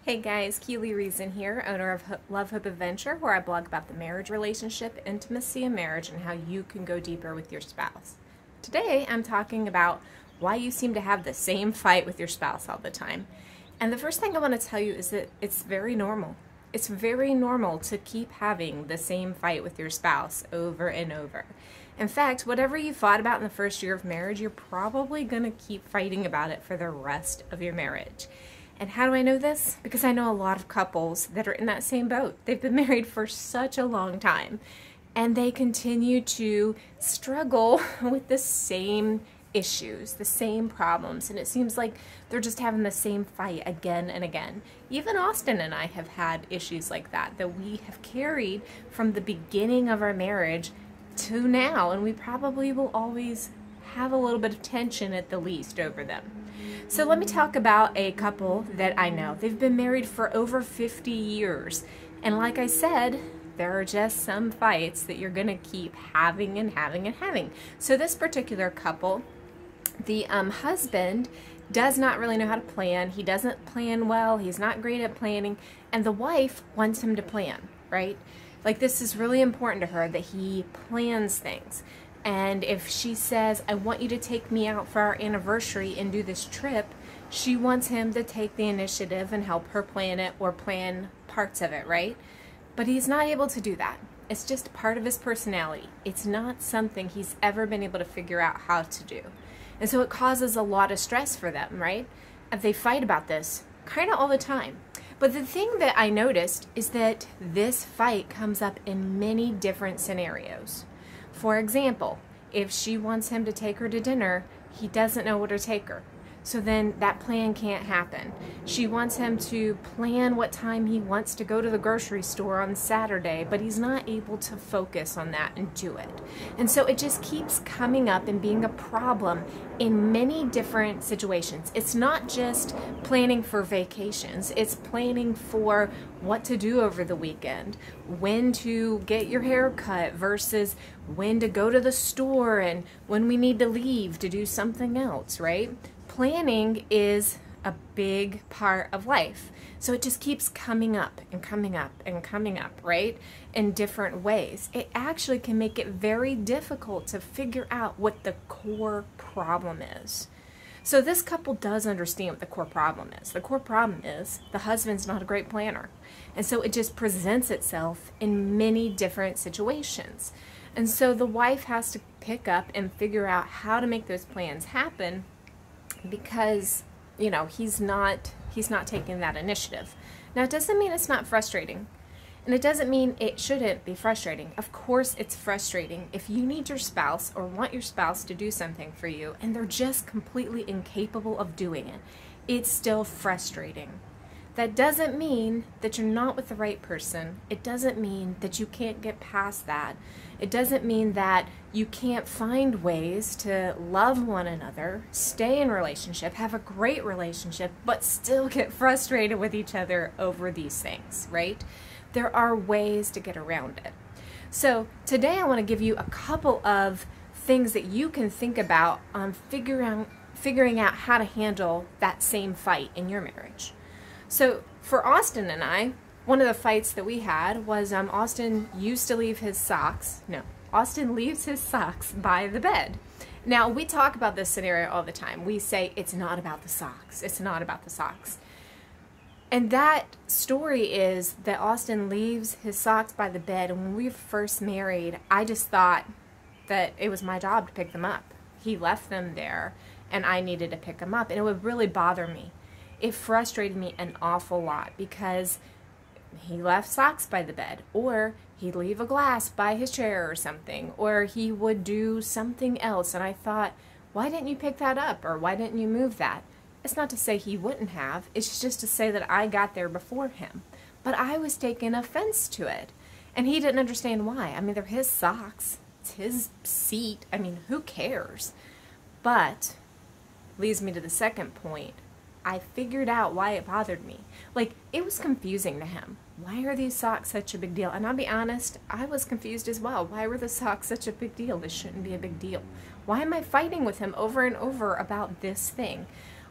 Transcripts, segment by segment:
Hey guys, Keely Reason here, owner of Love Hope Adventure, where I blog about the marriage relationship, intimacy in marriage, and how you can go deeper with your spouse. Today I'm talking about why you seem to have the same fight with your spouse all the time. And the first thing I want to tell you is that it's very normal. It's very normal to keep having the same fight with your spouse over and over. In fact, whatever you fought about in the first year of marriage, you're probably going to keep fighting about it for the rest of your marriage. And how do I know this? Because I know a lot of couples that are in that same boat. They've been married for such a long time, and they continue to struggle with the same issues, the same problems, and it seems like they're just having the same fight again and again. Even Austin and I have had issues like that we have carried from the beginning of our marriage to now, and we probably will always have a little bit of tension at the least over them. So let me talk about a couple that I know. They've been married for over 50 years. And like I said, there are just some fights that you're going to keep having and having and having. So this particular couple, the husband does not really know how to plan. He doesn't plan well. He's not great at planning. And the wife wants him to plan, right? Like, this is really important to her that he plans things. And if she says, I want you to take me out for our anniversary and do this trip, she wants him to take the initiative and help her plan it or plan parts of it, right? But he's not able to do that. It's just part of his personality. It's not something he's ever been able to figure out how to do. And so it causes a lot of stress for them, right? And they fight about this kind of all the time. But the thing that I noticed is that this fight comes up in many different scenarios. For example, if she wants him to take her to dinner, he doesn't know where to take her. So then that plan can't happen. She wants him to plan what time he wants to go to the grocery store on Saturday, but he's not able to focus on that and do it. And so it just keeps coming up and being a problem in many different situations. It's not just planning for vacations. It's planning for what to do over the weekend, when to get your hair cut versus when to go to the store and when we need to leave to do something else, right? Planning is a big part of life. So it just keeps coming up and coming up and coming up, right? In different ways. It actually can make it very difficult to figure out what the core problem is. So this couple does understand what the core problem is. The core problem is the husband's not a great planner. And so it just presents itself in many different situations. And so the wife has to pick up and figure out how to make those plans happen, because, you know, he's not taking that initiative. Now, it doesn't mean it's not frustrating, and it doesn't mean it shouldn't be frustrating. Of course it's frustrating if you need your spouse or want your spouse to do something for you and they're just completely incapable of doing it. It's still frustrating. That doesn't mean that you're not with the right person. It doesn't mean that you can't get past that. It doesn't mean that you can't find ways to love one another, stay in relationship, have a great relationship, but still get frustrated with each other over these things, right? There are ways to get around it. So today I want to give you a couple of things that you can think about on figuring out how to handle that same fight in your marriage. So for Austin and I, one of the fights that we had was Austin used to leave his socks. No, Austin leaves his socks by the bed. Now, we talk about this scenario all the time. We say it's not about the socks. It's not about the socks. And that story is that Austin leaves his socks by the bed. And when we were first married, I just thought that it was my job to pick them up. He left them there and I needed to pick them up. And it would really bother me. It frustrated me an awful lot because he left socks by the bed, or he'd leave a glass by his chair or something, or he would do something else. And I thought, why didn't you pick that up? Or why didn't you move that? It's not to say he wouldn't have. It's just to say that I got there before him. But I was taking offense to it. And he didn't understand why. I mean, they're his socks. It's his seat. I mean, who cares? But leads me to the second point. I figured out why it bothered me. Like, it was confusing to him. Why are these socks such a big deal? And I'll be honest, I was confused as well. Why were the socks such a big deal? This shouldn't be a big deal. Why am I fighting with him over and over about this thing?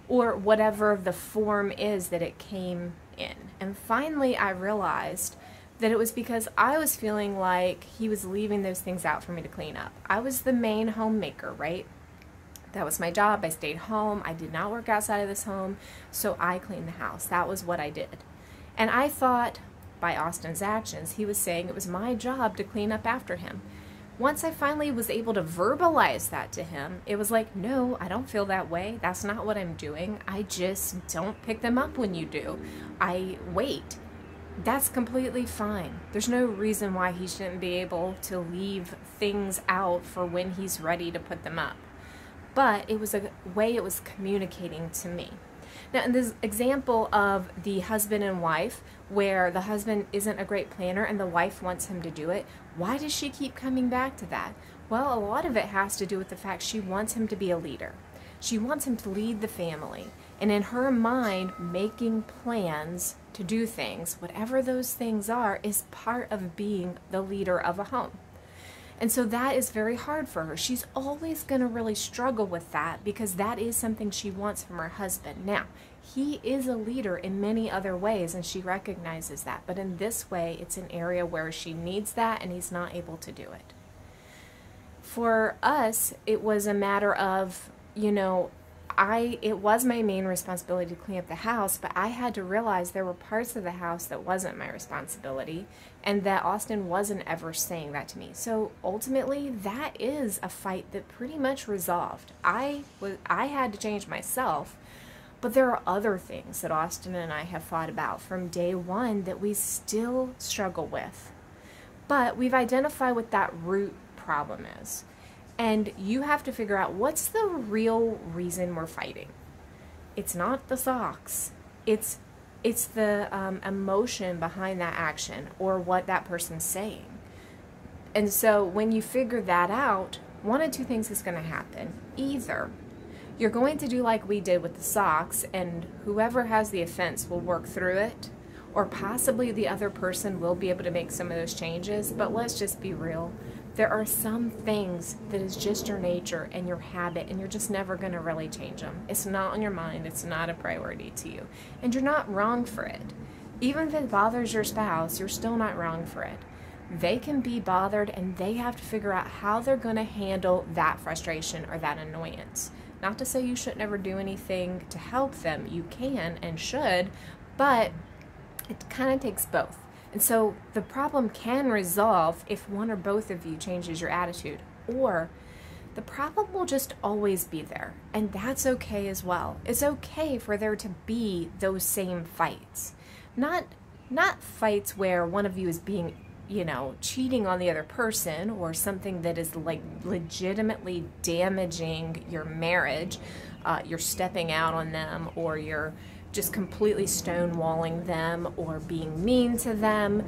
Or whatever the form is that it came in. And finally, I realized that it was because I was feeling like he was leaving those things out for me to clean up. I was the main homemaker, right? That was my job. I stayed home. I did not work outside of this home, so I cleaned the house. That was what I did. And I thought, by Austin's actions, he was saying it was my job to clean up after him. Once I finally was able to verbalize that to him, it was like, no, I don't feel that way. That's not what I'm doing. I just don't pick them up when you do. I wait. That's completely fine. There's no reason why he shouldn't be able to leave things out for when he's ready to put them up. But it was a way it was communicating to me. Now, in this example of the husband and wife, where the husband isn't a great planner and the wife wants him to do it, why does she keep coming back to that? Well, a lot of it has to do with the fact she wants him to be a leader. She wants him to lead the family. And in her mind, making plans to do things, whatever those things are, is part of being the leader of a home. And so that is very hard for her. She's always going to really struggle with that because that is something she wants from her husband. Now, he is a leader in many other ways, and she recognizes that. But in this way, it's an area where she needs that, and he's not able to do it. For us, it was a matter of, it was my main responsibility to clean up the house, but I had to realize there were parts of the house that wasn't my responsibility, and that Austin wasn't ever saying that to me. So ultimately, that is a fight that pretty much resolved. I had to change myself, but there are other things that Austin and I have fought about from day one that we still struggle with. But we've identified what that root problem is. And you have to figure out what's the real reason we're fighting. It's not the socks. It's the emotion behind that action or what that person's saying. And so when you figure that out, one of two things is going to happen. Either you're going to do like we did with the socks, and whoever has the offense will work through it, or possibly the other person will be able to make some of those changes. But let's just be real. There are some things that is just your nature and your habit, and you're just never going to really change them. It's not on your mind. It's not a priority to you. And you're not wrong for it. Even if it bothers your spouse, you're still not wrong for it. They can be bothered, and they have to figure out how they're going to handle that frustration or that annoyance. Not to say you should never do anything to help them. You can and should, but it kind of takes both. And so the problem can resolve if one or both of you changes your attitude, or the problem will just always be there, and that's okay as well. It's okay for there to be those same fights. Not fights where one of you is being, cheating on the other person, or something that is like legitimately damaging your marriage. You're stepping out on them, or you're just completely stonewalling them, or being mean to them,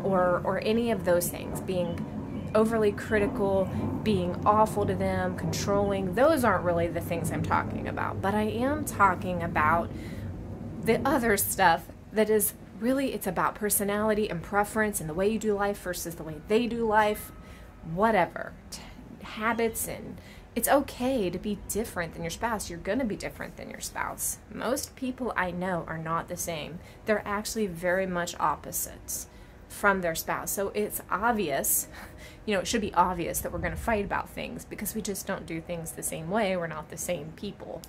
or any of those things, being overly critical, being awful to them, controlling. Those aren't really the things I'm talking about, but I am talking about the other stuff that is really, it's about personality and preference and the way you do life versus the way they do life, whatever, habits. And it's okay to be different than your spouse. You're going to be different than your spouse. Most people I know are not the same. They're actually very much opposites from their spouse. So it's obvious, it should be obvious that we're going to fight about things because we just don't do things the same way. We're not the same people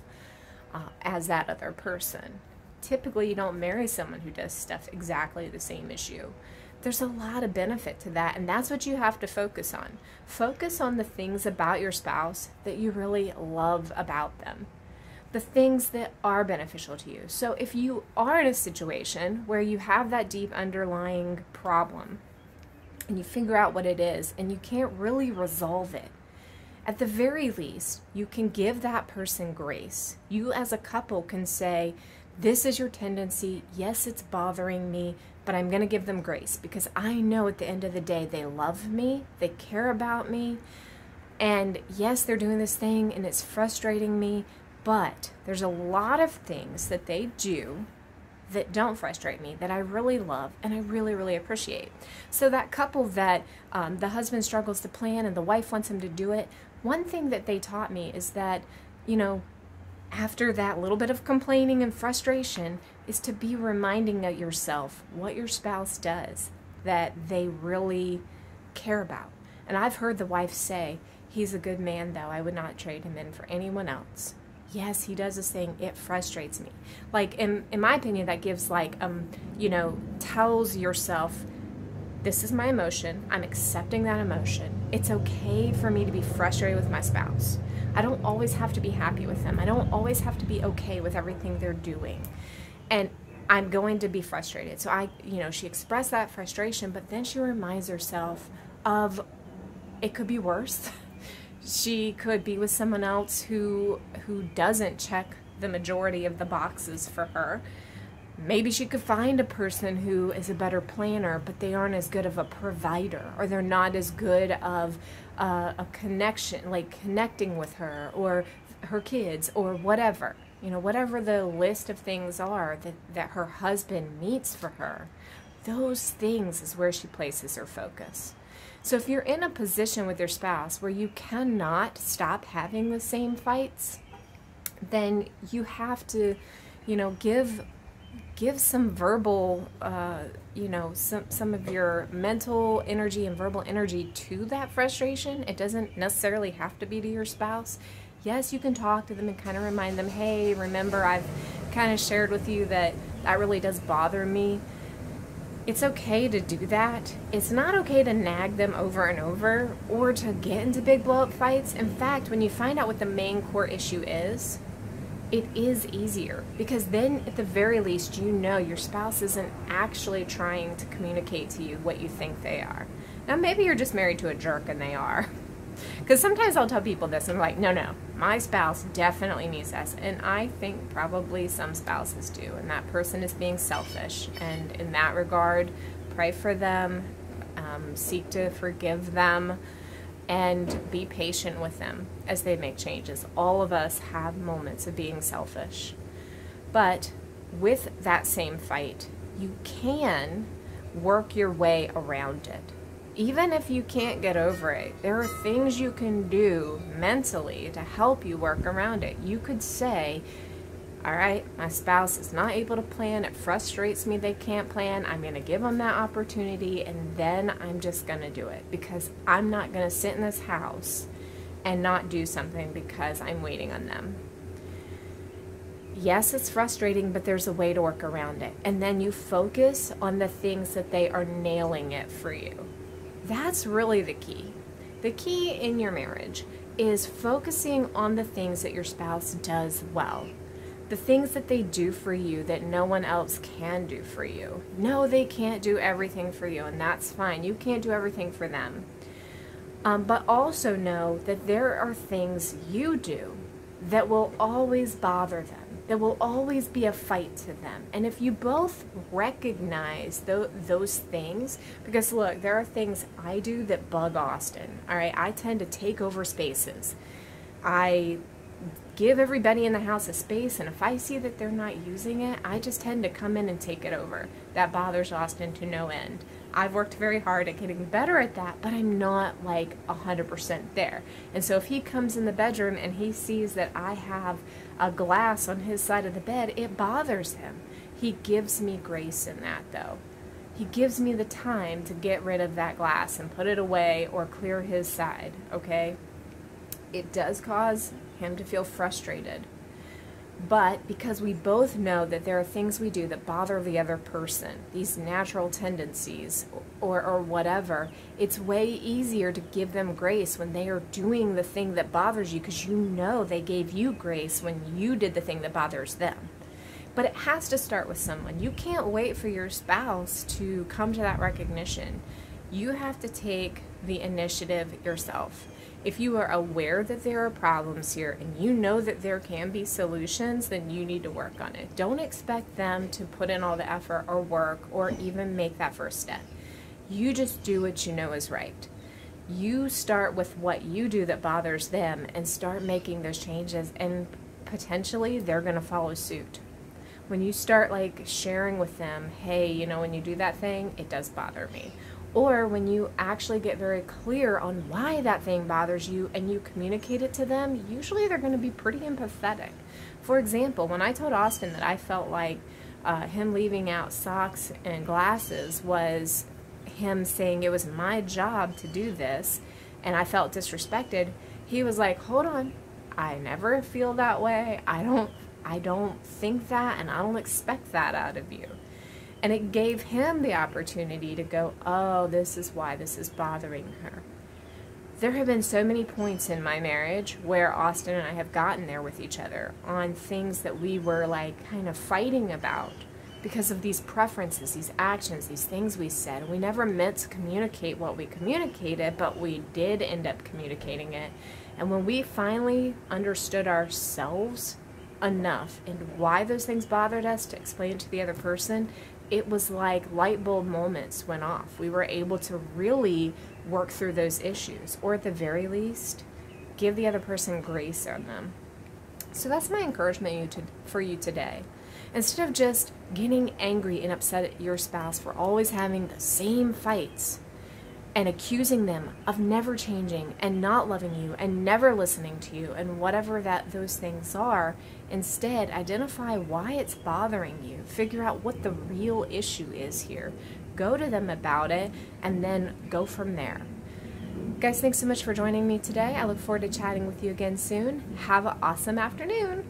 as that other person. Typically, you don't marry someone who does stuff exactly the same as you. There's a lot of benefit to that, and that's what you have to focus on. Focus on the things about your spouse that you really love about them, the things that are beneficial to you. So if you are in a situation where you have that deep underlying problem and you figure out what it is and you can't really resolve it, at the very least, you can give that person grace. You as a couple can say, this is your tendency. Yes, it's bothering me, but I'm going to give them grace because I know at the end of the day they love me, they care about me, and yes, they're doing this thing and it's frustrating me, but there's a lot of things that they do that don't frustrate me that I really love and I really, really appreciate. So that couple that the husband struggles to plan and the wife wants him to do it, one thing that they taught me is that, after that little bit of complaining and frustration is to be reminding of yourself what your spouse does that they really care about. And I've heard the wife say, he's a good man though, I would not trade him in for anyone else. Yes, he does this thing, it frustrates me. Like, in my opinion, that gives like, tells yourself, this is my emotion, I'm accepting that emotion. It's okay for me to be frustrated with my spouse. I don't always have to be happy with them. I don't always have to be okay with everything they're doing. And I'm going to be frustrated. So she expressed that frustration, but then she reminds herself of it could be worse. She could be with someone else who doesn't check the majority of the boxes for her. Maybe she could find a person who is a better planner, but they aren't as good of a provider, or they're not as good of a connection, like connecting with her or her kids or whatever. Whatever the list of things are that her husband meets for her, those things is where she places her focus. So if you're in a position with your spouse where you cannot stop having the same fights, then you have to, give some verbal, some of your mental energy and verbal energy to that frustration. It doesn't necessarily have to be to your spouse. Yes, you can talk to them and kind of remind them, hey, remember I've kind of shared with you that really does bother me. It's okay to do that. It's not okay to nag them over and over or to get into big blow-up fights. In fact, when you find out what the main core issue is, it is easier, because then at the very least your spouse isn't actually trying to communicate to you what you think they are. Now maybe you're just married to a jerk and they are. Because sometimes I'll tell people this and they're like, no, my spouse definitely needs this. And I think probably some spouses do, and that person is being selfish. And in that regard, pray for them, seek to forgive them, and be patient with them as they make changes. All of us have moments of being selfish. But with that same fight, you can work your way around it. Even if you can't get over it, there are things you can do mentally to help you work around it. You could say, all right, my spouse is not able to plan. It frustrates me they can't plan. I'm going to give them that opportunity, and then I'm just going to do it, because I'm not going to sit in this house and not do something because I'm waiting on them. Yes, it's frustrating, but there's a way to work around it. And then you focus on the things that they are nailing it for you. That's really the key. The key in your marriage is focusing on the things that your spouse does well. The things that they do for you that no one else can do for you. No, they can't do everything for you, and that's fine. You can't do everything for them. But also know that there are things you do that will always bother them. There will always be a fight to them. And if you both recognize those things, because look, there are things I do that bug Austin, all right? I tend to take over spaces. I give everybody in the house a space, and if I see that they're not using it, I just tend to come in and take it over. That bothers Austin to no end. I've worked very hard at getting better at that, but I'm not like 100% there. And so if he comes in the bedroom and he sees that I have a glass on his side of the bed, it bothers him. He gives me grace in that, though. He gives me the time to get rid of that glass and put it away or clear his side, okay? It does cause him to feel frustrated. But because we both know that there are things we do that bother the other person, these natural tendencies or whatever, it's way easier to give them grace when they are doing the thing that bothers you, because you know they gave you grace when you did the thing that bothers them. But it has to start with someone. You can't wait for your spouse to come to that recognition. You have to take the initiative yourself. If you are aware that there are problems here and you know that there can be solutions, then you need to work on it. Don't expect them to put in all the effort or work or even make that first step. You just do what you know is right. You start with what you do that bothers them and start making those changes, and potentially they're going to follow suit. When you start like sharing with them, hey, you know, when you do that thing, it does bother me. Or when you actually get very clear on why that thing bothers you and you communicate it to them, usually they're going to be pretty empathetic. For example, when I told Austin that I felt like him leaving out socks and glasses was him saying it was my job to do this, and I felt disrespected, he was like, hold on, I never feel that way. I don't think that, and I don't expect that out of you. And it gave him the opportunity to go, oh, this is why this is bothering her. There have been so many points in my marriage where Austin and I have gotten there with each other on things that we were like kind of fighting about because of these preferences, these actions, these things we said. We never meant to communicate what we communicated, but we did end up communicating it. And when we finally understood ourselves enough and why those things bothered us to explain it to the other person, it was like light bulb moments went off. We were able to really work through those issues, or at the very least, give the other person grace on them. So that's my encouragement for you today. Instead of just getting angry and upset at your spouse for always having the same fights and accusing them of never changing and not loving you and never listening to you and whatever those things are, instead identify why it's bothering you. Figure out what the real issue is here. Go to them about it and then go from there. Guys, thanks so much for joining me today. I look forward to chatting with you again soon. Have an awesome afternoon.